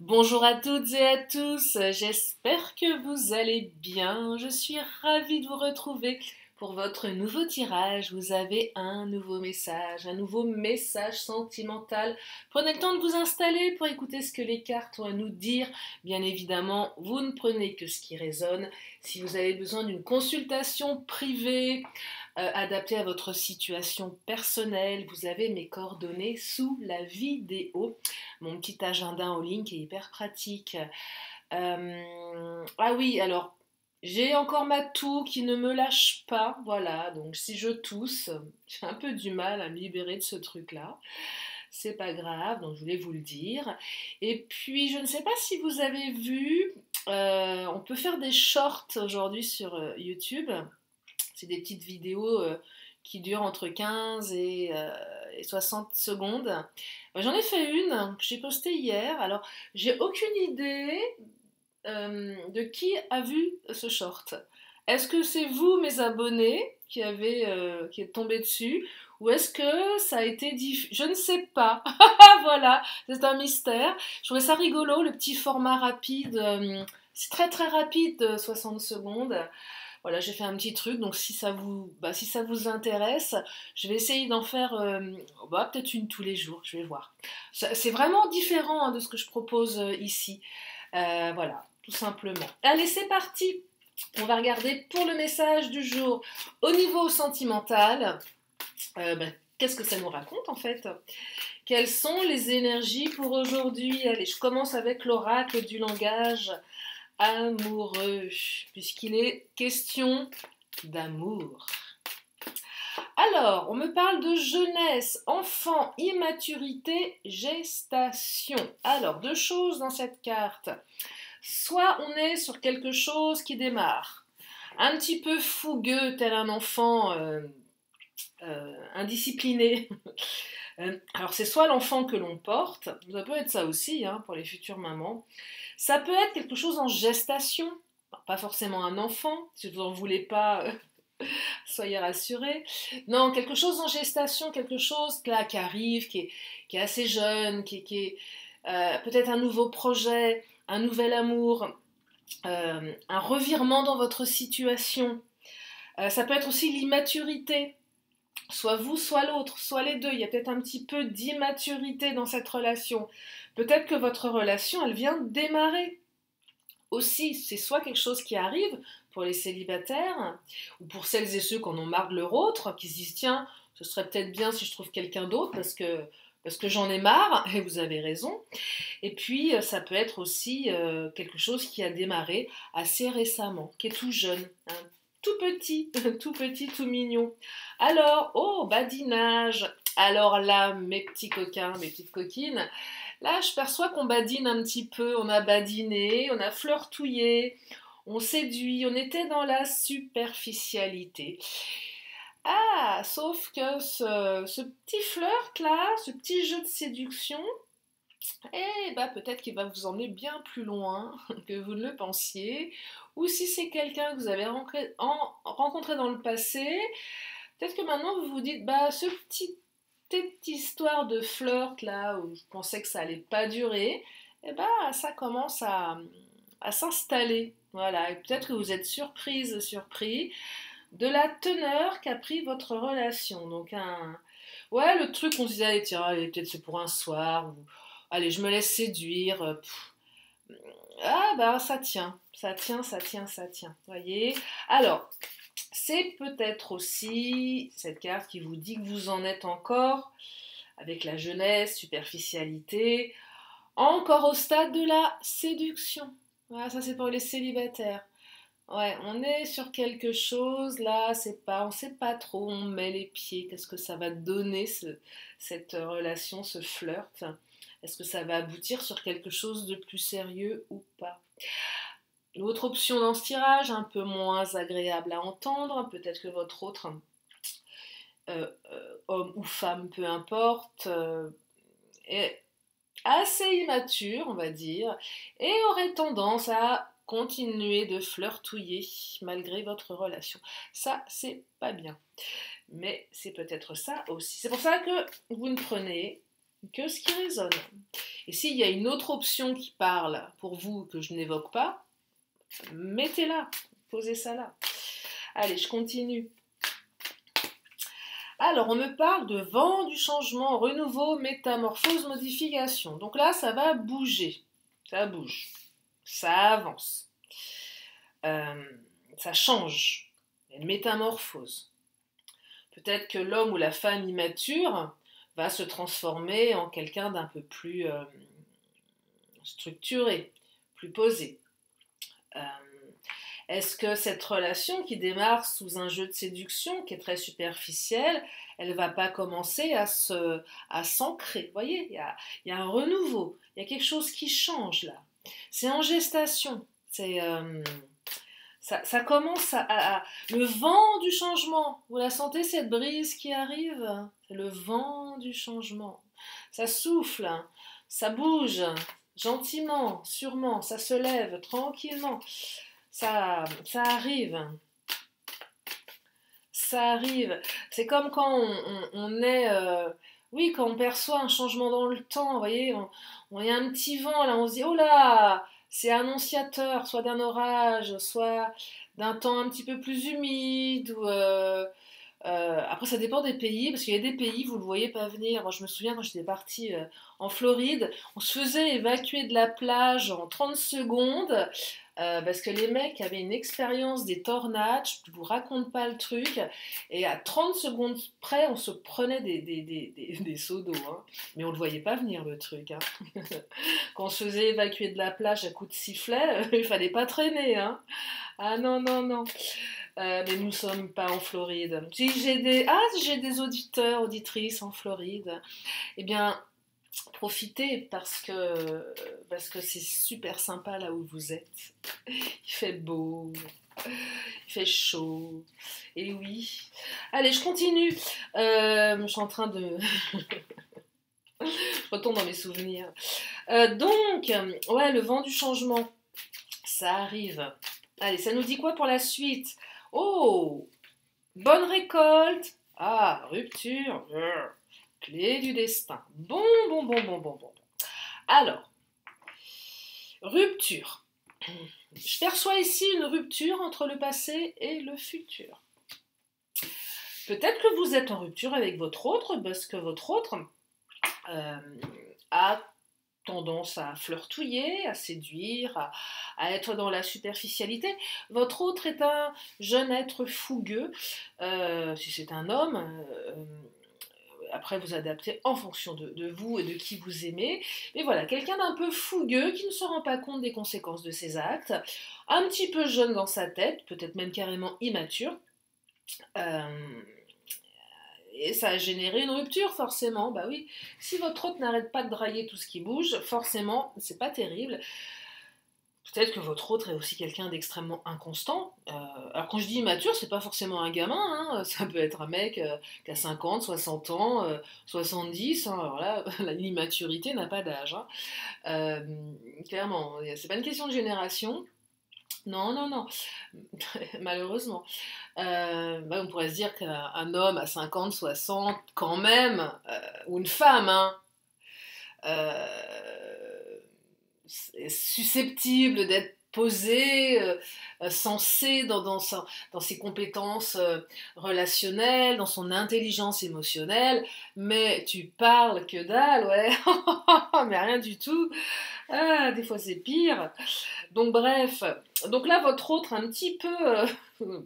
Bonjour à toutes et à tous, j'espère que vous allez bien. Je suis ravie de vous retrouver pour votre nouveau tirage. Vous avez un nouveau message sentimental. Prenez le temps de vous installer pour écouter ce que les cartes ont à nous dire. Bien évidemment, vous ne prenez que ce qui résonne. Si vous avez besoin d'une consultation privée, adaptée à votre situation personnelle, vous avez mes coordonnées sous la vidéo. Mon petit agenda en ligne qui est hyper pratique. Ah oui, alors j'ai encore ma toux qui ne me lâche pas, voilà, donc si je tousse, j'ai un peu du mal à me libérer de ce truc-là. C'est pas grave, donc je voulais vous le dire. Et puis, je ne sais pas si vous avez vu, on peut faire des shorts aujourd'hui sur YouTube. C'est des petites vidéos qui durent entre 15 et 60 secondes. J'en ai fait une que j'ai postée hier. Alors, j'ai aucune idée de qui a vu ce short. Est-ce que c'est vous, mes abonnés, qui êtes tombés dessus, ou est-ce que ça a été diffusé? Je ne sais pas. Voilà, c'est un mystère. Je trouvais ça rigolo, le petit format rapide. C'est très très rapide, 60 secondes. Voilà, j'ai fait un petit truc, donc si ça vous intéresse, je vais essayer d'en faire peut-être une tous les jours, je vais voir. C'est vraiment différent de ce que je propose ici. Voilà, tout simplement. Allez, c'est parti. On va regarder pour le message du jour. Au niveau sentimental, qu'est-ce que ça nous raconte en fait? Quelles sont les énergies pour aujourd'hui? Allez, je commence avec l'oracle du langage amoureux, puisqu'il est question d'amour. Alors, on me parle de jeunesse, enfant, immaturité, gestation. Alors, deux choses dans cette carte. Soit on est sur quelque chose qui démarre, un petit peu fougueux, tel un enfant indiscipliné. Alors c'est soit l'enfant que l'on porte, ça peut être ça aussi pour les futures mamans, ça peut être quelque chose en gestation, alors, pas forcément un enfant, si vous n'en voulez pas, soyez rassurés, non, quelque chose en gestation, quelque chose là, qui arrive, qui est assez jeune, qui est peut-être un nouveau projet, un nouvel amour, un revirement dans votre situation. Ça peut être aussi l'immaturité, soit vous, soit l'autre, soit les deux. Il y a peut-être un petit peu d'immaturité dans cette relation. Peut-être que votre relation, elle vient de démarrer. Aussi, c'est soit quelque chose qui arrive pour les célibataires, ou pour celles et ceux qui en ont marre de leur autre, qui se disent, tiens, ce serait peut-être bien si je trouve quelqu'un d'autre parce que j'en ai marre, et vous avez raison. Et puis, ça peut être aussi quelque chose qui a démarré assez récemment, qui est tout jeune, tout petit, tout petit, tout mignon. Alors, oh, badinage. Alors là, mes petits coquins, mes petites coquines, là, je perçois qu'on badine un petit peu, on a badiné, on a flirtouillé, on séduit, on était dans la superficialité. Ah, sauf que ce petit flirt là, ce petit jeu de séduction, eh bah peut-être qu'il va vous emmener bien plus loin que vous ne le pensiez. Ou si c'est quelqu'un que vous avez rencontré dans le passé, peut-être que maintenant vous vous dites, bah petite histoire de flirt là, où je pensais que ça allait pas durer, eh bah ça commence à s'installer. Voilà, et peut-être que vous êtes surpris de la teneur qu'a pris votre relation. Donc ouais, le truc on se disait, allez, tiens, allez, peut-être c'est pour un soir, ou allez, je me laisse séduire. Ah bah ça tient, ça tient, ça tient, ça tient. Voyez. Alors, c'est peut-être aussi cette carte qui vous dit que vous en êtes encore avec la jeunesse, superficialité, encore au stade de la séduction. Voilà, ça c'est pour les célibataires. Ouais, on est sur quelque chose là, on sait pas trop, on met les pieds, qu'est-ce que ça va donner cette relation, ce flirt? Est-ce que ça va aboutir sur quelque chose de plus sérieux ou pas? L'autre option dans ce tirage, un peu moins agréable à entendre, peut-être que votre autre homme ou femme, peu importe, est assez immature, on va dire, et aurait tendance à continuer de flirtouiller malgré votre relation. Ça, c'est pas bien. Mais c'est peut-être ça aussi. C'est pour ça que vous ne prenez que ce qui résonne. Et s'il y a une autre option qui parle pour vous que je n'évoque pas, mettez-la, posez ça là. Allez, je continue. Alors, on me parle de vent du changement, renouveau, métamorphose, modification. Donc là, ça va bouger. Ça bouge. Ça avance. Ça change. Il y a une métamorphose. Peut-être que l'homme ou la femme immature va se transformer en quelqu'un d'un peu plus structuré, plus posé. Est-ce que cette relation qui démarre sous un jeu de séduction qui est très superficiel, elle ne va pas commencer à s'ancrer? Vous voyez, il y a un renouveau, il y a quelque chose qui change là. C'est en gestation. Ça commence le vent du changement. Vous la sentez, cette brise qui arrive? C'est le vent du changement. Ça souffle, ça bouge, gentiment, sûrement, ça se lève tranquillement. Ça arrive. Ça arrive. C'est comme quand on est... oui, quand on perçoit un changement dans le temps, vous voyez, il y a un petit vent, là, on se dit, oh là, c'est annonciateur, soit d'un orage, soit d'un temps un petit peu plus humide, ou... après, ça dépend des pays, parce qu'il y a des pays, vous ne le voyez pas venir. Moi, je me souviens quand j'étais partie en Floride, on se faisait évacuer de la plage en 30 secondes, parce que les mecs avaient une expérience des tornades, je ne vous raconte pas le truc, et à 30 secondes près, on se prenait des seaux d'eau, hein. Mais on ne le voyait pas venir, le truc, hein. Quand on se faisait évacuer de la plage à coups de sifflet, il fallait pas traîner, hein. Ah non, non, non. Mais nous ne sommes pas en Floride. Si j'ai des auditeurs, auditrices en Floride, eh bien, profitez parce que c'est super sympa là où vous êtes. Il fait beau, il fait chaud. Et oui. Allez, je continue. Je suis en train de... je retourne dans mes souvenirs. Donc, ouais, le vent du changement, ça arrive. Allez, ça nous dit quoi pour la suite? Oh, bonne récolte. Ah, rupture. Clé du destin. Bon. Alors, rupture. Je perçois ici une rupture entre le passé et le futur. Peut-être que vous êtes en rupture avec votre autre, parce que votre autre a tendance à flirtouiller, à séduire, à être dans la superficialité. Votre autre est un jeune être fougueux. Si c'est un homme, après vous adaptez en fonction de vous et de qui vous aimez. Mais voilà, quelqu'un d'un peu fougueux qui ne se rend pas compte des conséquences de ses actes, un petit peu jeune dans sa tête, peut-être même carrément immature. Et ça a généré une rupture, forcément. Bah oui, si votre autre n'arrête pas de draguer tout ce qui bouge, forcément, c'est pas terrible. Peut-être que votre autre est aussi quelqu'un d'extrêmement inconstant. Alors quand je dis immature, c'est pas forcément un gamin, hein. Ça peut être un mec qui a 50, 60 ans, 70. Hein. Alors là, l'immaturité n'a pas d'âge. Hein. Clairement, c'est pas une question de génération. Non. Malheureusement. On pourrait se dire qu'un homme à 50, 60, quand même, ou une femme, hein, est susceptible d'être posé, sensé dans ses compétences relationnelles, dans son intelligence émotionnelle, mais tu parles que dalle, ouais, mais rien du tout. Ah, des fois c'est pire. Donc bref, donc là votre autre un petit peu, oh,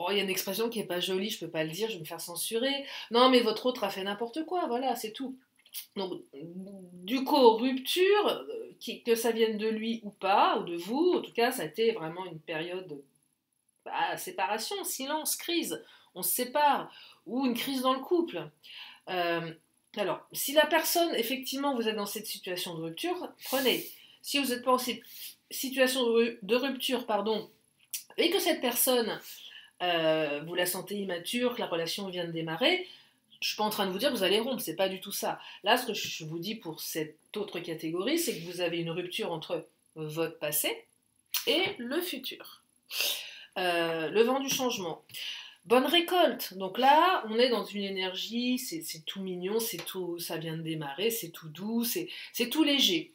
il y a une expression qui est pas jolie, je peux pas le dire, je vais me faire censurer. Non, mais votre autre a fait n'importe quoi, voilà, c'est tout. Donc, du coup, rupture, que ça vienne de lui ou pas, ou de vous, en tout cas, ça a été vraiment une période de séparation, silence, crise, on se sépare, ou une crise dans le couple. Alors, si la personne, effectivement, vous êtes dans cette situation de rupture, prenez. Si vous n'êtes pas en situation de rupture, pardon, et que cette personne, vous la sentez immature, que la relation vient de démarrer, je ne suis pas en train de vous dire que vous allez rompre, c'est pas du tout ça. Là, ce que je vous dis pour cette autre catégorie, c'est que vous avez une rupture entre votre passé et le futur. Le vent du changement. bonne récolte. Donc là, on est dans une énergie, c'est tout mignon, c'est tout, ça vient de démarrer, c'est tout doux, c'est tout léger.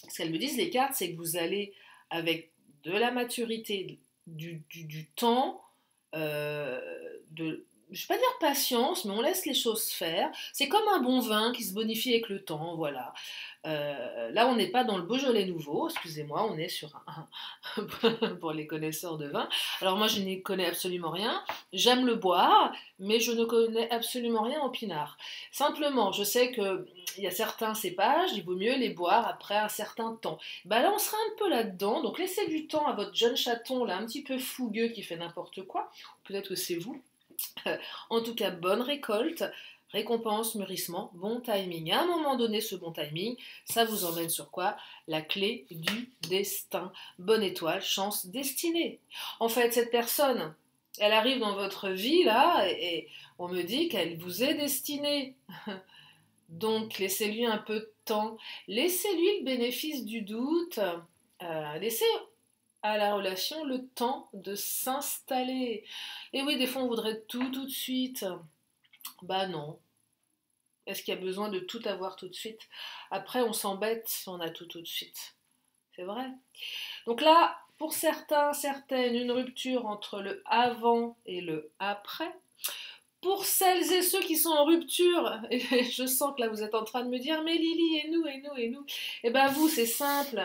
Ce qu'elles me disent, les cartes, c'est que vous allez avec de la maturité, du temps, euh, de, je ne vais pas dire patience, mais on laisse les choses faire. C'est comme un bon vin qui se bonifie avec le temps, voilà. Là, on n'est pas dans le Beaujolais nouveau, excusez-moi, on est sur pour les connaisseurs de vin. Alors moi, je n'y connais absolument rien. J'aime le boire, mais je ne connais absolument rien en pinard. Simplement, je sais que il y a certains cépages, il vaut mieux les boire après un certain temps. Bah là, on sera un peu là-dedans, donc laissez du temps à votre jeune chaton, là, un petit peu fougueux, qui fait n'importe quoi. Peut-être que c'est vous. En tout cas, bonne récolte, récompense, mûrissement, bon timing. À un moment donné, ce bon timing, ça vous emmène sur quoi? La clé du destin. Bonne étoile, chance, destinée. En fait, cette personne, elle arrive dans votre vie, là, et on me dit qu'elle vous est destinée. Donc, laissez-lui un peu de temps. Laissez-lui le bénéfice du doute. Laissez à la relation le temps de s'installer. Et oui, des fois, on voudrait tout de suite. Bah non. Est-ce qu'il y a besoin de tout avoir tout de suite? Après, on s'embête si on a tout de suite. C'est vrai. Donc là, pour certains, certaines, une rupture entre le avant et le après. Pour celles et ceux qui sont en rupture, et je sens que là vous êtes en train de me dire, mais Lily, et nous. Eh ben vous, c'est simple.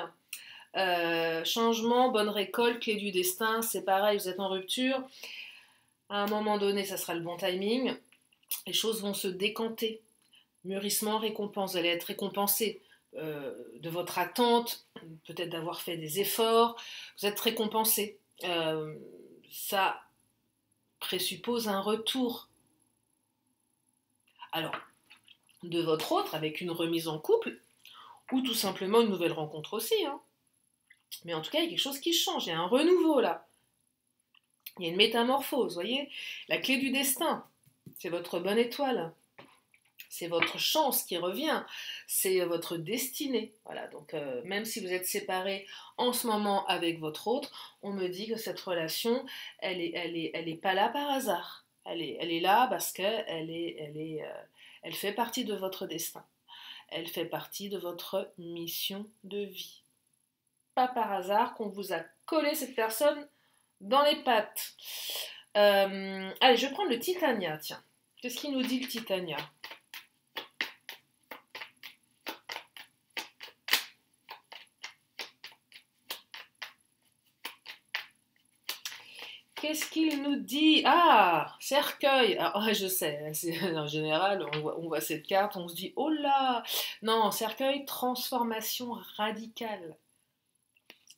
Changement, bonne récolte, clé du destin, c'est pareil, vous êtes en rupture. À un moment donné, ça sera le bon timing. Les choses vont se décanter. Mûrissement, récompense, vous allez être récompensé de votre attente, peut-être d'avoir fait des efforts. Vous êtes récompensé. Ça présuppose un retour. Alors, de votre autre, avec une remise en couple, ou tout simplement une nouvelle rencontre aussi. Hein. Mais en tout cas, il y a quelque chose qui change, il y a un renouveau là. Il y a une métamorphose, vous voyez? La clé du destin, c'est votre bonne étoile. C'est votre chance qui revient, c'est votre destinée. Voilà, donc même si vous êtes séparés en ce moment avec votre autre, on me dit que cette relation, elle est pas là par hasard. Elle est là parce qu'elle fait partie de votre destin. Elle fait partie de votre mission de vie. Pas par hasard qu'on vous a collé cette personne dans les pattes. Allez, je vais prendre le Titania, tiens. Qu'est-ce qu'il nous dit le Titania? Qu'est-ce qu'il nous dit? Ah, cercueil. Alors, je sais, en général, on voit cette carte, on se dit, oh là! Non, cercueil, transformation radicale.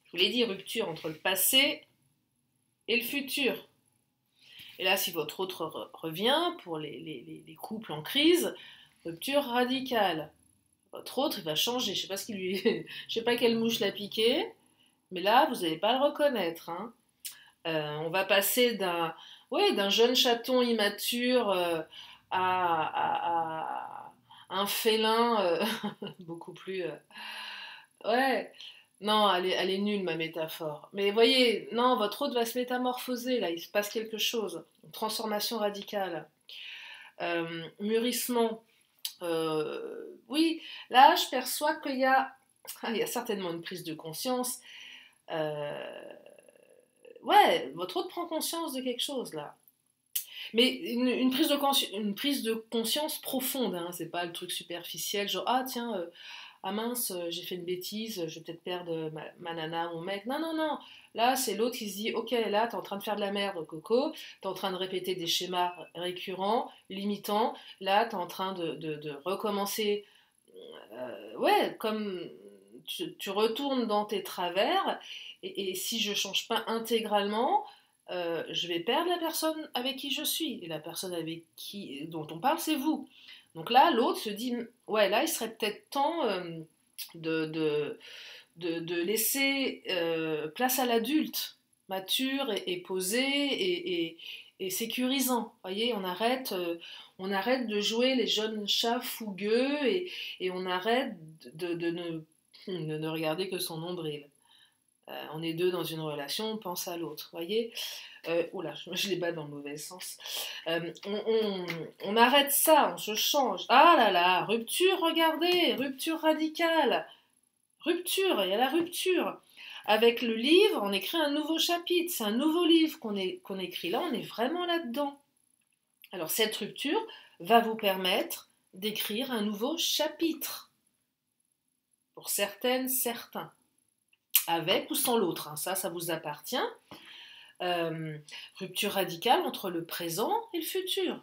Je vous l'ai dit, rupture entre le passé et le futur. Et là, si votre autre revient, pour les couples en crise, rupture radicale. Votre autre, il va changer. Je sais pas ce qu'il lui, je sais pas quelle mouche l'a piqué, mais là, vous n'allez pas le reconnaître. Hein. On va passer d'un jeune chaton immature à un félin beaucoup plus. Ouais. Non, elle est nulle ma métaphore. Mais voyez, non, votre hôte va se métamorphoser là, il se passe quelque chose. Une transformation radicale. Mûrissement. Oui, là je perçois qu'il y a, il y a certainement une prise de conscience. Euh, ouais, votre hôte prend conscience de quelque chose là. Mais une prise de conscience profonde, hein, c'est pas le truc superficiel, genre ah tiens, ah mince, j'ai fait une bêtise, je vais peut-être perdre ma nana, mon mec. Non, non, non. Là, c'est l'autre qui se dit, ok, là, t'es en train de faire de la merde, Coco, t'es en train de répéter des schémas récurrents, limitants. Là, t'es en train de recommencer. Ouais, comme tu retournes dans tes travers, et si je change pas intégralement, je vais perdre la personne avec qui je suis. Et la personne dont on parle, c'est vous. Donc là, l'autre se dit, ouais, là, il serait peut-être temps de, de, de laisser place à l'adulte, mature et posé et sécurisant. Vous voyez, on arrête de jouer les jeunes chats fougueux et on arrête de ne regarder que son nombril. On est deux dans une relation, on pense à l'autre, voyez. Oula, je les bats dans le mauvais sens. On arrête ça, on se change. Ah là là, rupture, regardez, rupture radicale. Rupture, il y a la rupture. Avec le livre, on écrit un nouveau chapitre, c'est un nouveau livre qu'on écrit. Là, on est vraiment là-dedans. Alors cette rupture va vous permettre d'écrire un nouveau chapitre. Pour certaines, certains. Avec ou sans l'autre, hein, ça vous appartient. Rupture radicale entre le présent et le futur.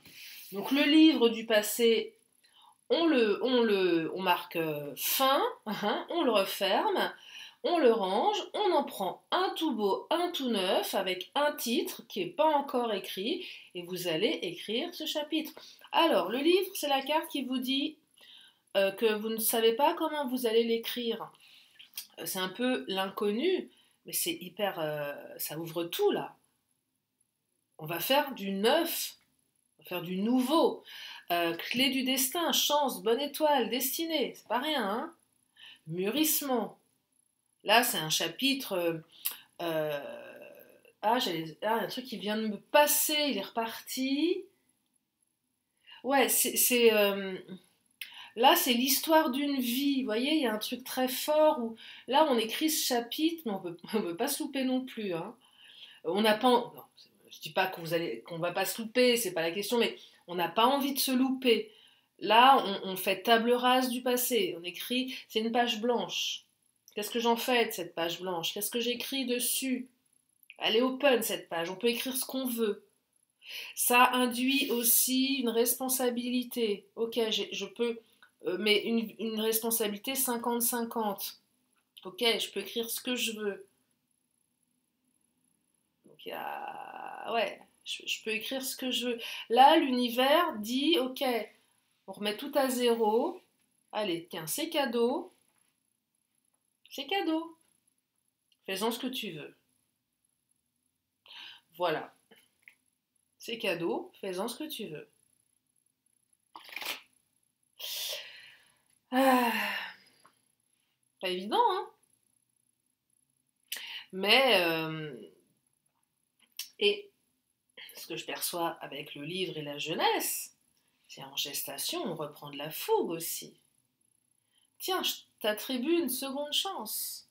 Donc le livre du passé, on marque fin, hein, on le referme, on le range, on en prend un tout beau, un tout neuf, avec un titre qui n'est pas encore écrit, et vous allez écrire ce chapitre. Alors, le livre, c'est la carte qui vous dit que vous ne savez pas comment vous allez l'écrire. C'est un peu l'inconnu, mais c'est hyper... ça ouvre tout, là. On va faire du neuf, on va faire du nouveau. Clé du destin, chance, bonne étoile, destinée, c'est pas rien, hein. Mûrissement. Là, c'est un chapitre... un truc qui vient de me passer, il est reparti. Ouais, là, c'est l'histoire d'une vie. Vous voyez, il y a un truc très fort où là, on écrit ce chapitre, mais on peut pas se louper non plus, hein. On n'a pas... Non, je dis pas qu'on va pas se louper, c'est pas la question, mais on n'a pas envie de se louper. Là, on fait table rase du passé. On écrit, c'est une page blanche. Qu'est-ce que j'en fais de cette page blanche? Qu'est-ce que j'écris dessus? Elle est open cette page, on peut écrire ce qu'on veut. Ça induit aussi une responsabilité. Ok, je peux, mais une responsabilité 50-50. Ok, je peux écrire ce que je veux. Donc il y a... Ouais, je peux écrire ce que je veux. Là, l'univers dit, ok, on remet tout à zéro. Allez, tiens, c'est cadeau. C'est cadeau. Fais-en ce que tu veux. Voilà. C'est cadeau, fais-en ce que tu veux. Ah, pas évident, hein? Mais, et ce que je perçois avec le livre et la jeunesse, c'est en gestation, on reprend de la fougue aussi. Tiens, je t'attribue une seconde chance.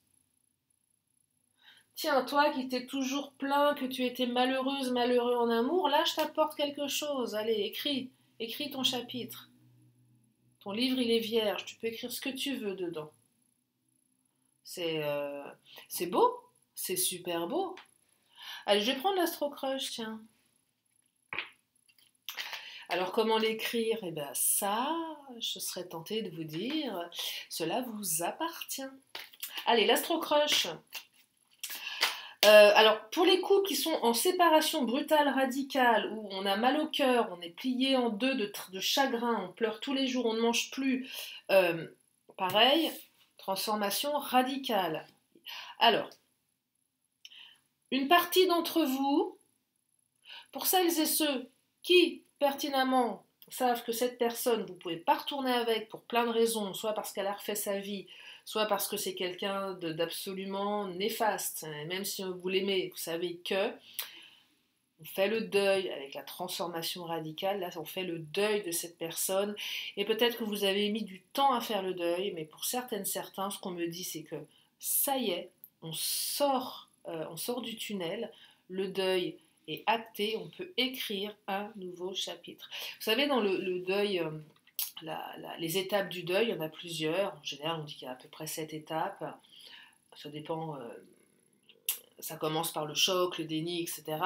Tiens, toi qui t'es toujours plaint que tu étais malheureuse, malheureux en amour, là je t'apporte quelque chose. Allez, écris ton chapitre. Ton livre, il est vierge, tu peux écrire ce que tu veux dedans. C'est beau, c'est super beau. Allez, je vais prendre l'Astro-Crush, tiens. Alors, comment l'écrire? Eh bien, ça, je serais tentée de vous dire, cela vous appartient. Allez, l'Astro-Crush. Alors, pour les couples qui sont en séparation brutale, radicale, où on a mal au cœur, on est plié en deux de chagrin, on pleure tous les jours, on ne mange plus, pareil, transformation radicale. Alors, une partie d'entre vous, pour celles et ceux qui, pertinemment, savent que cette personne, vous ne pouvez pas retourner avec pour plein de raisons, soit parce qu'elle a refait sa vie, soit parce que c'est quelqu'un d'absolument néfaste, même si vous l'aimez, vous savez que on fait le deuil avec la transformation radicale, là on fait le deuil de cette personne, et peut-être que vous avez mis du temps à faire le deuil, mais pour certains, ce qu'on me dit c'est que ça y est, on sort du tunnel, le deuil est acté, on peut écrire un nouveau chapitre. Vous savez, dans le deuil, les étapes du deuil, il y en a plusieurs. En général, on dit qu'il y a à peu près 7 étapes. Ça dépend, ça commence par le choc, le déni, etc.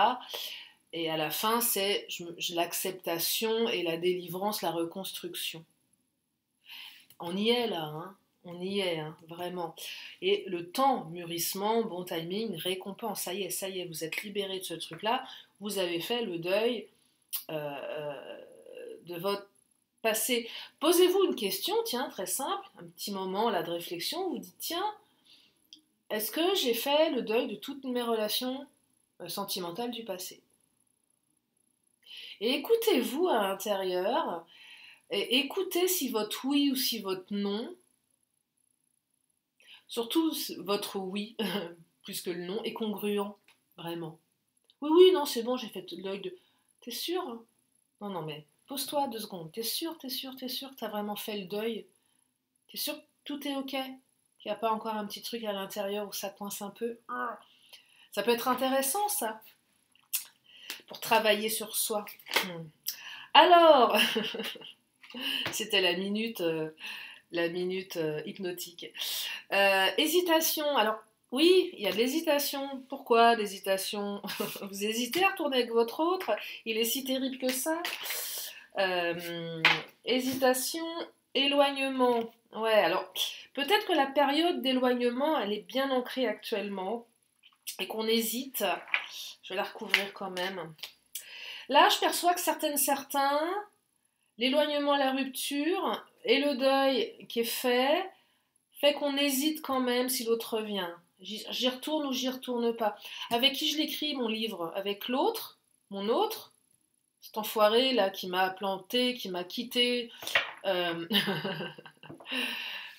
Et à la fin, c'est l'acceptation et la délivrance, la reconstruction. On y est là, hein. On y est, hein, vraiment. Et le temps, mûrissement, bon timing, récompense, ça y est, vous êtes libéré de ce truc-là, vous avez fait le deuil de votre passé. Posez-vous une question, tiens, très simple, un petit moment là de réflexion, vous dites, tiens, est-ce que j'ai fait le deuil de toutes mes relations sentimentales du passé? Et écoutez-vous à l'intérieur, et écoutez si votre oui ou si votre non, surtout votre oui, plus que le nom, est congruent, vraiment. Oui, oui, non, c'est bon, j'ai fait l'œil de... T'es sûr, hein? Non, non, mais pose-toi 2 secondes. T'es sûr que t'as vraiment fait le deuil? T'es sûr que tout est ok? Qu'il n'y a pas encore un petit truc à l'intérieur où ça coince un peu? Ça peut être intéressant, ça, pour travailler sur soi. Alors, c'était la minute hypnotique. Hésitation. Alors, oui, il y a de l'hésitation. Pourquoi l'hésitation? Vous hésitez à retourner avec votre autre? Il est si terrible que ça? Hésitation, éloignement. Ouais, alors, peut-être que la période d'éloignement, elle est bien ancrée actuellement et qu'on hésite. Je vais la recouvrir quand même. Là, je perçois que certains, l'éloignement, la rupture et le deuil qui est fait qu'on hésite quand même si l'autre revient. J'y retourne ou j'y retourne pas. Avec qui je l'écris, mon livre? Avec l'autre? Mon autre? Cet enfoiré là qui m'a planté, qui m'a quitté. Euh,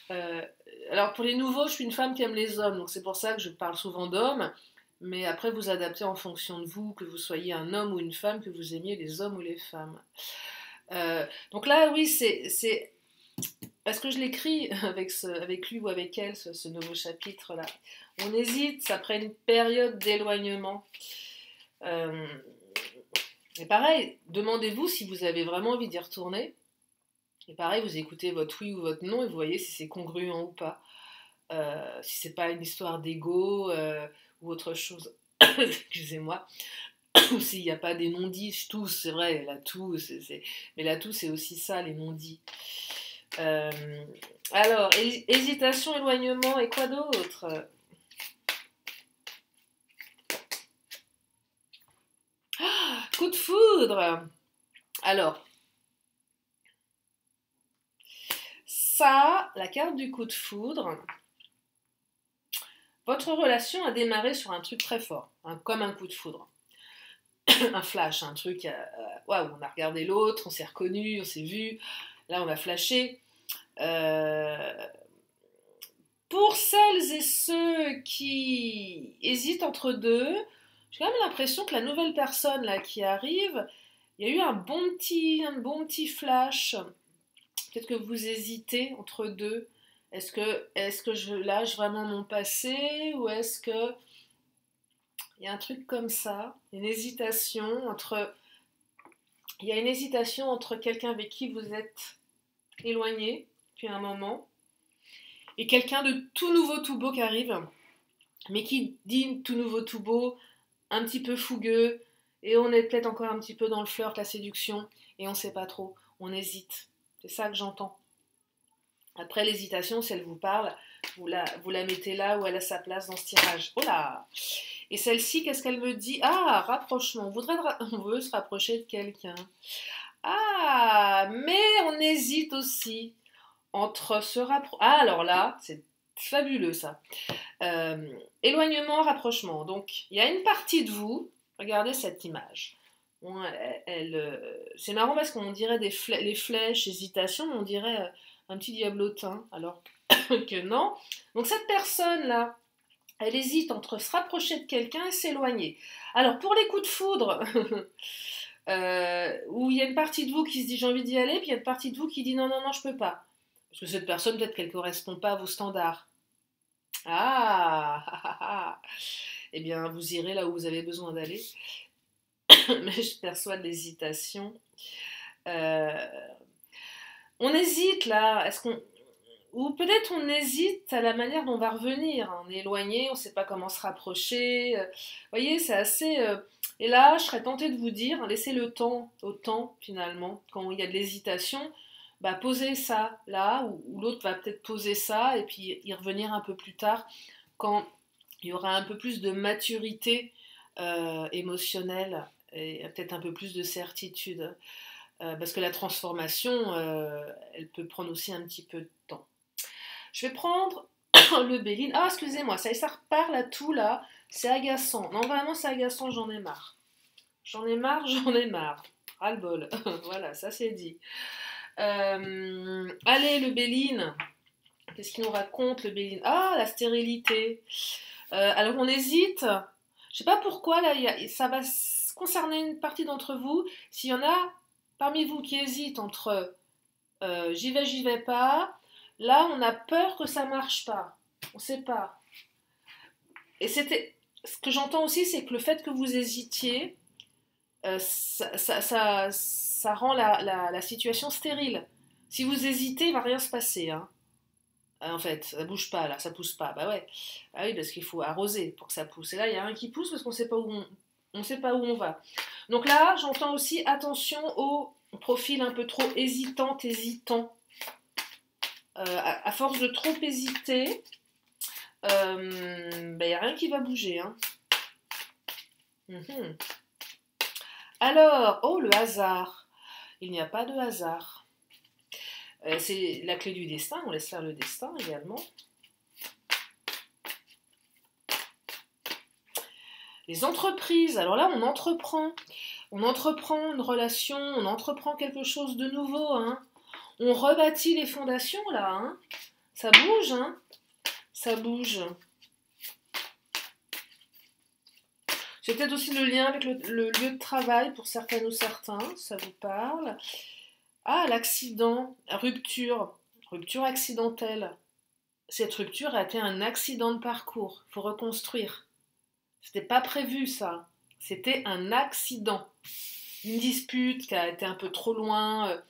euh, alors pour les nouveaux, je suis une femme qui aime les hommes, donc c'est pour ça que je parle souvent d'hommes. Mais après, vous adaptez en fonction de vous, que vous soyez un homme ou une femme, que vous aimiez les hommes ou les femmes. Donc là, oui, c'est parce que je l'écris avec lui ou avec elle, ce nouveau chapitre-là. On hésite après une période d'éloignement. Et pareil, demandez-vous si vous avez vraiment envie d'y retourner. Et pareil, vous écoutez votre oui ou votre non et vous voyez si c'est congruent ou pas. Si c'est pas une histoire d'ego ou autre chose. Excusez-moi. Ou s'il n'y a pas des non-dits, tous, c'est vrai, la tout, mais la tout, c'est aussi ça, les non-dits. Alors, hésitation, éloignement et quoi d'autre? Coup de foudre. Alors, ça, la carte du coup de foudre, votre relation a démarré sur un truc très fort, hein, comme un coup de foudre. Un flash, un truc, waouh, on a regardé l'autre, on s'est reconnu, on s'est vu, là on a flashé. Pour celles et ceux qui hésitent entre deux, j'ai quand même l'impression que la nouvelle personne là qui arrive, il y a eu un bon petit flash. Peut-être que vous hésitez entre deux. Est-ce que je lâche vraiment mon passé ou est-ce que il y a un truc comme ça, une hésitation entre il y a une hésitation entre quelqu'un avec qui vous êtes éloigné depuis un moment et quelqu'un de tout nouveau, tout beau qui arrive, mais qui dit tout nouveau, tout beau, un petit peu fougueux, et on est peut-être encore un petit peu dans le flirt, la séduction, et on ne sait pas trop, on hésite. C'est ça que j'entends. Après, l'hésitation, si elle vous parle, vous la mettez là où elle a sa place dans ce tirage. Oh là! Et celle-ci, qu'est-ce qu'elle me dit? Ah, rapprochement. On veut se rapprocher de quelqu'un. Ah, mais on hésite aussi entre se rapprocher. Ah, alors là, c'est fabuleux ça. Éloignement, rapprochement. Donc, il y a une partie de vous, regardez cette image. Bon, c'est marrant parce qu'on dirait les flèches, hésitation, on dirait un petit diablotin, alors que non. Donc, cette personne-là, elle hésite entre se rapprocher de quelqu'un et s'éloigner. Alors, pour les coups de foudre, où il y a une partie de vous qui se dit j'ai envie d'y aller, puis il y a une partie de vous qui dit non, non, non, je peux pas. Parce que cette personne, peut-être qu'elle ne correspond pas à vos standards. Ah, ah, ah, ah. Eh bien, vous irez là où vous avez besoin d'aller. Mais je perçois de l'hésitation. Euh, on hésite là. Est-ce qu'on... Ou peut-être on hésite à la manière dont on va revenir. On est éloigné, on ne sait pas comment se rapprocher. Vous voyez, c'est assez... Et là, je serais tentée de vous dire, laissez le temps au temps, finalement. Quand il y a de l'hésitation, bah, posez ça là, ou l'autre va peut-être poser ça, et puis y revenir un peu plus tard, quand il y aura un peu plus de maturité émotionnelle, et peut-être un peu plus de certitude. Parce que la transformation, elle peut prendre aussi un petit peu de temps. Je vais prendre le Béline. Ah, excusez-moi, ça repart là, tout là. C'est agaçant. Non, vraiment, c'est agaçant, j'en ai marre. J'en ai marre, j'en ai marre. Ras-le-bol. Voilà, ça c'est dit. Allez, le Béline. Qu'est-ce qu'il nous raconte le Béline? Ah, la stérilité. Alors on hésite. Je sais pas pourquoi, là, ça va concerner une partie d'entre vous. S'il y en a parmi vous qui hésitent entre j'y vais pas, là, on a peur que ça marche pas. On sait pas. Et c'était. Ce que j'entends aussi, c'est que le fait que vous hésitiez, ça rend la situation stérile. Si vous hésitez, il va rien se passer, hein. En fait, ça bouge pas là, ça pousse pas. Bah ouais. Ah oui, parce qu'il faut arroser pour que ça pousse. Et là, il y a un qui pousse parce qu'on sait pas où on sait pas où on va. Donc là, j'entends aussi attention au profil un peu trop hésitant. À force de trop hésiter, il n'y a rien qui va bouger, hein. Alors, oh, le hasard. Il n'y a pas de hasard. C'est la clé du destin, on laisse faire le destin également. Les entreprises, alors là on entreprend une relation, on entreprend quelque chose de nouveau, hein. On rebâtit les fondations là, hein. Ça bouge, hein. Ça bouge. C'est peut-être aussi le lien avec le lieu de travail pour certaines ou certains, ça vous parle. Ah, l'accident, rupture accidentelle. Cette rupture a été un accident de parcours, il faut reconstruire. C'était pas prévu ça, c'était un accident. Une dispute qui a été un peu trop loin.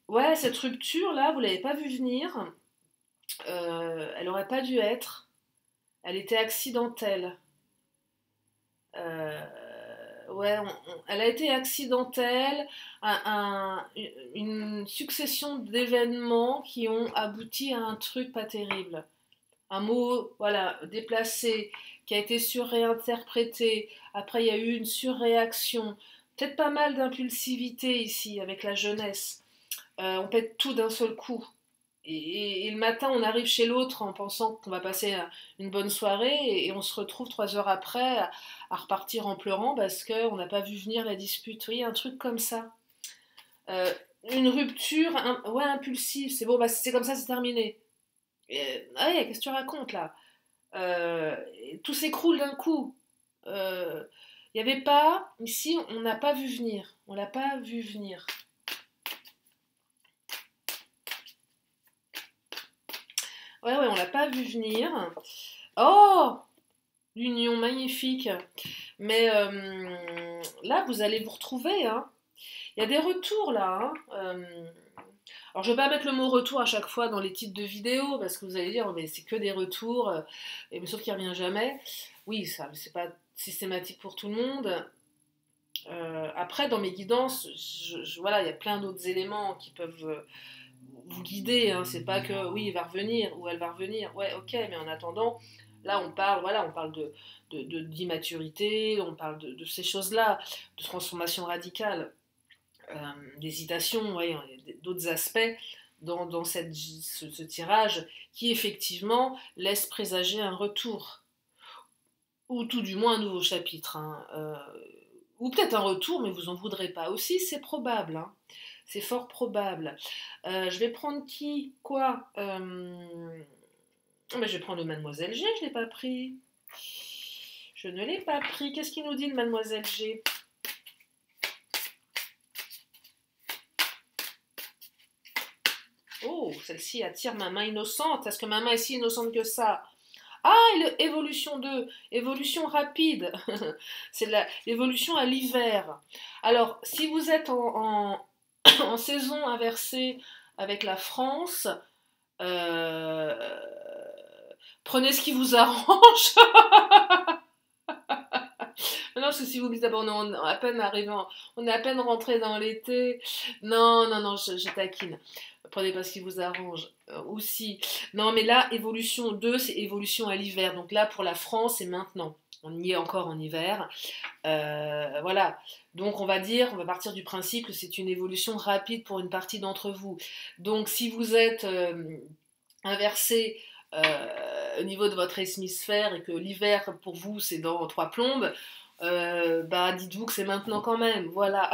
Ouais, cette rupture-là, vous l'avez pas vue venir. Elle aurait pas dû être. Elle était accidentelle. Ouais, elle a été accidentelle, une succession d'événements qui ont abouti à un truc pas terrible. Un mot, voilà, déplacé, qui a été surréinterprété. Après, il y a eu une surréaction. Peut-être pas mal d'impulsivité ici, avec la jeunesse. On pète tout d'un seul coup. Et le matin, on arrive chez l'autre en pensant qu'on va passer une bonne soirée et on se retrouve 3 heures après à repartir en pleurant parce qu'on n'a pas vu venir la dispute. Vous voyez, un truc comme ça. Euh, une rupture ouais, impulsive. C'est bon, bah, c'est comme ça, c'est terminé. Ouais, qu'est-ce que tu racontes là? Tout s'écroule d'un coup. Il n'y avait pas, ici, on n'a pas vu venir. On l'a pas vu venir. Ouais, on l'a pas vu venir. Oh, l'union magnifique. Mais là, vous allez vous retrouver, hein. Il y a des retours là, hein. Alors, je vais pas mettre le mot retour à chaque fois dans les titres de vidéos parce que vous allez dire, mais c'est que des retours, et, sauf qu'il revient jamais. Oui, ça, c'est pas systématique pour tout le monde. Après, dans mes guidances, voilà, il y a plein d'autres éléments qui peuvent vous guider, hein. C'est pas que oui, il va revenir ou elle va revenir. Ouais, ok, mais en attendant, là, on parle d'immaturité, on parle de ces choses-là, de transformation radicale, d'hésitation, ouais, d'autres aspects dans ce tirage qui effectivement laisse présager un retour, ou tout du moins un nouveau chapitre, hein. Ou peut-être un retour, mais vous en voudrez pas aussi, c'est probable, hein. C'est fort probable. Je vais prendre qui? Quoi? Je vais prendre le Mademoiselle G, je ne l'ai pas pris. Je ne l'ai pas pris. Qu'est-ce qu'il nous dit le Mademoiselle G? Oh, celle-ci attire ma main innocente. Est-ce que ma main est si innocente que ça? Ah, évolution 2, évolution rapide. C'est l'évolution à l'hiver. Alors, si vous êtes en saison inversée avec la France, euh, prenez ce qui vous arrange. Non, parce que si vous me dites d'abord, non, on est à peine arrivant, on est à peine rentré dans l'été. Non, je taquine. Prenez pas ce qui vous arrange. Aussi. Non, mais là, évolution 2, c'est évolution à l'hiver. Donc là, pour la France, c'est maintenant. On y est encore en hiver. Voilà. Donc on va partir du principe que c'est une évolution rapide pour une partie d'entre vous. Donc si vous êtes inversé au niveau de votre hémisphère et que l'hiver pour vous c'est dans 3 plombes, dites-vous que c'est maintenant quand même. Voilà.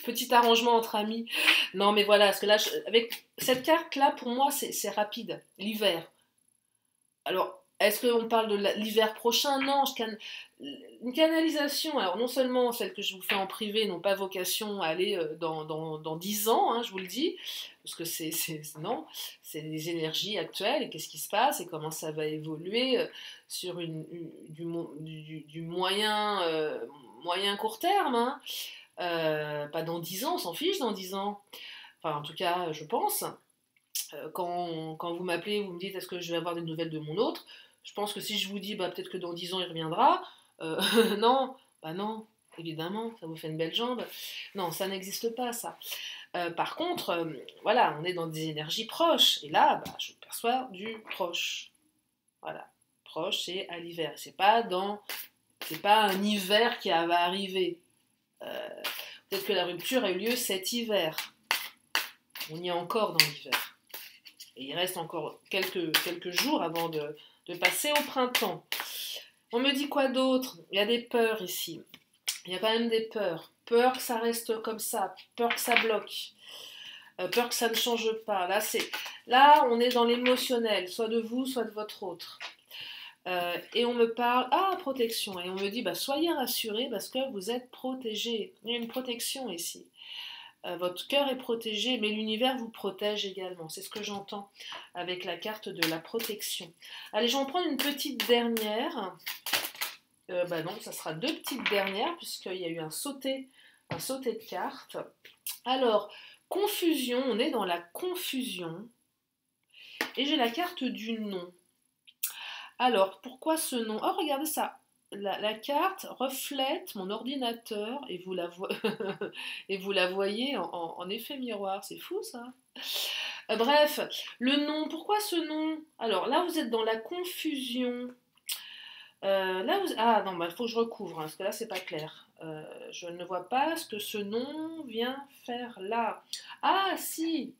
Petit arrangement entre amis. Non, mais voilà, parce que là, avec cette carte-là, pour moi, c'est rapide. L'hiver. Alors, est-ce qu'on parle de l'hiver prochain? Non, une canalisation. Alors, non seulement celles que je vous fais en privé n'ont pas vocation à aller dans 10 ans, hein, je vous le dis, parce que non, c'est les énergies actuelles et qu'est-ce qui se passe et comment ça va évoluer sur du moyen court terme. Hein. Pas dans 10 ans, on s'en fiche dans 10 ans. Enfin, en tout cas, je pense. Quand vous m'appelez, vous me dites est-ce que je vais avoir des nouvelles de mon autre, je pense que si je vous dis bah, peut-être que dans 10 ans il reviendra, non, bah non, évidemment, ça vous fait une belle jambe. Non, ça n'existe pas ça. Par contre, voilà, on est dans des énergies proches, et là, bah, je perçois du proche. Voilà, proche, c'est à l'hiver. C'est pas un hiver qui va arriver. Peut-être que la rupture a eu lieu cet hiver. On y est encore dans l'hiver. Et il reste encore quelques jours avant de passer au printemps. On me dit quoi d'autre? Il y a des peurs ici. Il y a quand même des peurs. Peur que ça reste comme ça. Peur que ça bloque. Peur que ça ne change pas. Là, on est dans l'émotionnel, soit de vous, soit de votre autre. Et on me parle, protection. Et on me dit, bah, soyez rassurés parce que vous êtes protégés. Il y a une protection ici. Votre cœur est protégé, mais l'univers vous protège également. C'est ce que j'entends avec la carte de la protection. Allez, je vais en prendre une petite dernière. Bah non, ça sera deux petites dernières, puisqu'il y a eu un sauté de cartes. Alors, confusion, on est dans la confusion. Et j'ai la carte du non. Alors, pourquoi ce non? Oh, regardez ça. La carte reflète mon ordinateur et vous la voyez en effet miroir. C'est fou ça. Bref, le nom. Pourquoi ce nom? Alors là, vous êtes dans la confusion. Ah non, bah, faut que je recouvre, hein, parce que là, c'est pas clair. Je ne vois pas ce que ce nom vient faire là. Ah si.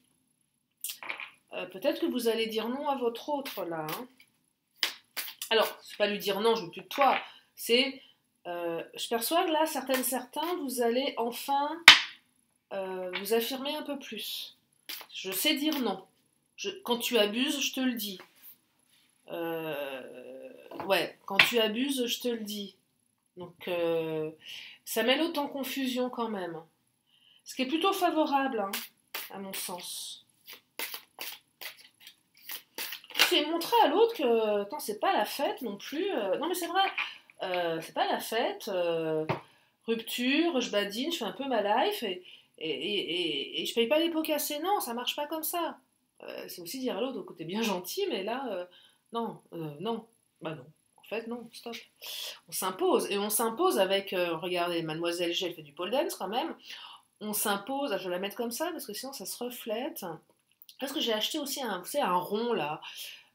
Peut-être que vous allez dire non à votre autre là. Hein. Alors, c'est pas lui dire non, je veux plus de toi. C'est, je perçois que là, certains, vous allez enfin vous affirmer un peu plus. Je sais dire non. Quand tu abuses, je te le dis. Ouais, quand tu abuses, je te le dis. Donc, ça met l'autre en confusion quand même. Ce qui est plutôt favorable, hein, à mon sens. C'est montrer à l'autre que, attends, c'est pas la fête non plus. Non, mais c'est vrai. C'est pas la fête, rupture, je badine, je fais un peu ma life et je paye pas les pots cassés. Non, ça marche pas comme ça. C'est aussi dire à l'autre, côté bien gentil, mais là, non, non, bah non. En fait, non, stop. On s'impose, et on s'impose avec, regardez, Mademoiselle G, elle fait du pole dance quand même. On s'impose, je vais la mettre comme ça parce que sinon ça se reflète. Parce que j'ai acheté aussi un, vous savez, un rond là.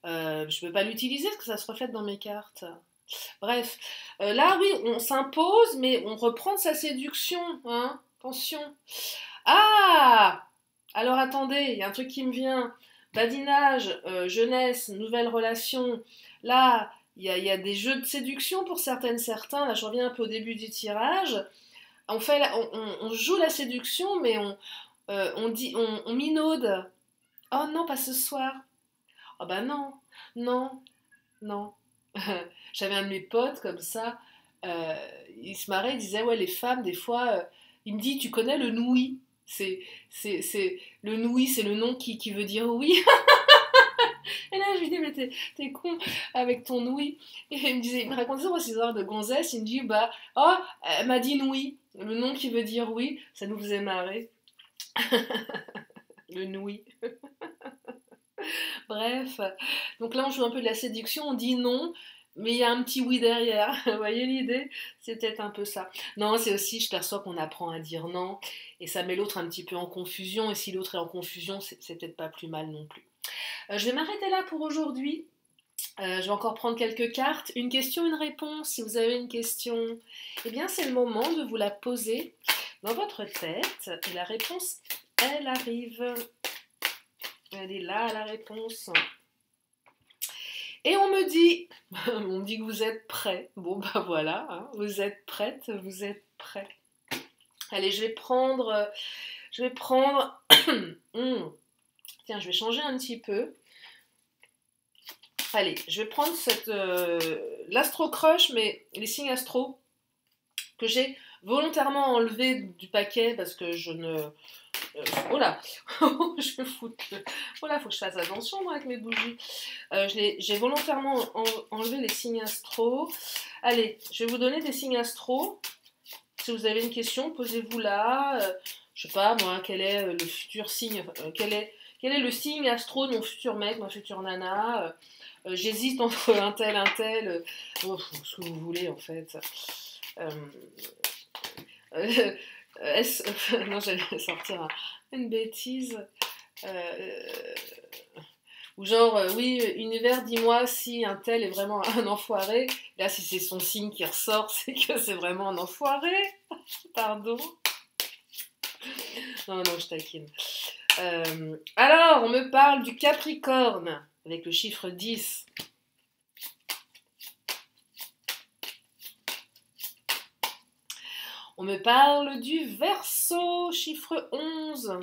Je peux pas l'utiliser parce que ça se reflète dans mes cartes. Bref, là oui, on s'impose, mais on reprend de sa séduction, hein. Attention. Ah! Alors attendez, il y a un truc qui me vient. Badinage, jeunesse, nouvelle relation. Là, il y a des jeux de séduction pour certains. Là, je reviens un peu au début du tirage. On joue la séduction, mais on minaude. Oh non, pas ce soir. Oh bah non, non, non. J'avais un de mes potes comme ça, euh, il se marrait, il disait ouais les femmes des fois, il me dit tu connais le noui, le noui c'est le nom qui veut dire oui. Et là je lui dis mais t'es con avec ton noui. Et il me racontait ça, ces histoires de gonzesse, il me dit bah oh elle m'a dit noui, le nom qui veut dire oui, ça nous faisait marrer. Le noui. Bref, donc là on joue un peu de la séduction, on dit non, mais il y a un petit oui derrière. Vous voyez l'idée? C'est peut-être un peu ça. Non, c'est aussi, je perçois qu'on apprend à dire non, et ça met l'autre un petit peu en confusion, et si l'autre est en confusion, c'est peut-être pas plus mal non plus. Je vais m'arrêter là pour aujourd'hui. Je vais encore prendre quelques cartes. Une question, une réponse. Si vous avez une question, eh bien c'est le moment de vous la poser dans votre tête, et la réponse, elle arrive. Elle est là, la réponse. Et on me dit que vous êtes prêts. Bon, bah voilà, hein, vous êtes prête, vous êtes prêts. Allez, je vais prendre, tiens, je vais changer un petit peu. Allez, je vais prendre l'Astro Crush, mais les signes astro que j'ai volontairement enlevé du paquet parce que je ne... oh là, je me fous. Oh là, faut que je fasse attention moi avec mes bougies. J'ai volontairement enlevé les signes astro. Allez, je vais vous donner des signes astro. Si vous avez une question, posez-vous là. Je sais pas moi, quel est le futur signe, quel est le signe astro de mon futur mec, ma future nana. J'hésite entre un tel, ce que vous voulez en fait. Euh, euh, non, j'allais sortir une bêtise. Euh, ou genre, oui, univers, dis-moi si un tel est vraiment un enfoiré. Là, si c'est son signe qui ressort, c'est que c'est vraiment un enfoiré. Pardon. Non, non, je taquine. Alors, on me parle du Capricorne, avec le chiffre 10. On me parle du Verseau, chiffre 11.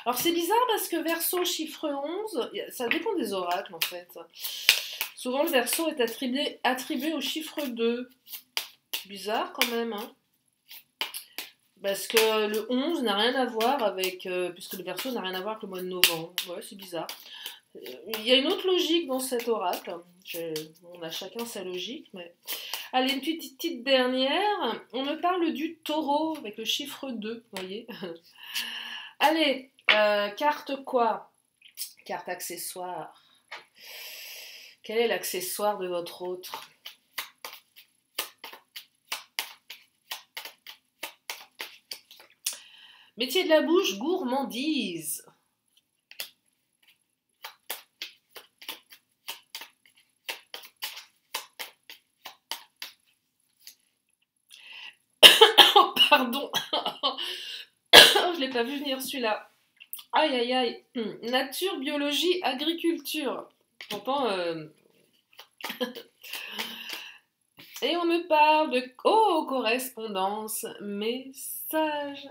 Alors c'est bizarre parce que Verseau, chiffre 11, ça dépend des oracles en fait. Souvent le Verseau est attribué au chiffre 2. Bizarre quand même, hein. Parce que le 11 n'a rien à voir avec... puisque le Verseau n'a rien à voir avec le mois de novembre. Ouais, c'est bizarre. Il y a une autre logique dans cet oracle. On a chacun sa logique, mais... Allez, une petite dernière. On me parle du Taureau avec le chiffre 2, vous voyez. Allez, carte quoi? Carte accessoire. Quel est l'accessoire de votre autre? Métier de la bouche, gourmandise. Oh, pardon. Je l'ai pas vu venir celui-là. Aïe, aïe, aïe. Nature, biologie, agriculture. Pourtant... Et on me parle de correspondance, message.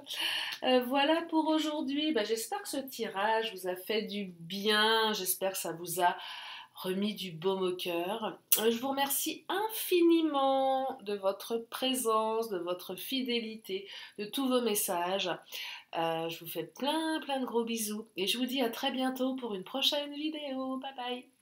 Voilà pour aujourd'hui. J'espère que ce tirage vous a fait du bien. J'espère que ça vous a remis du baume au cœur. Je vous remercie infiniment de votre présence, de votre fidélité, de tous vos messages. Je vous fais plein de gros bisous et je vous dis à très bientôt pour une prochaine vidéo. Bye bye.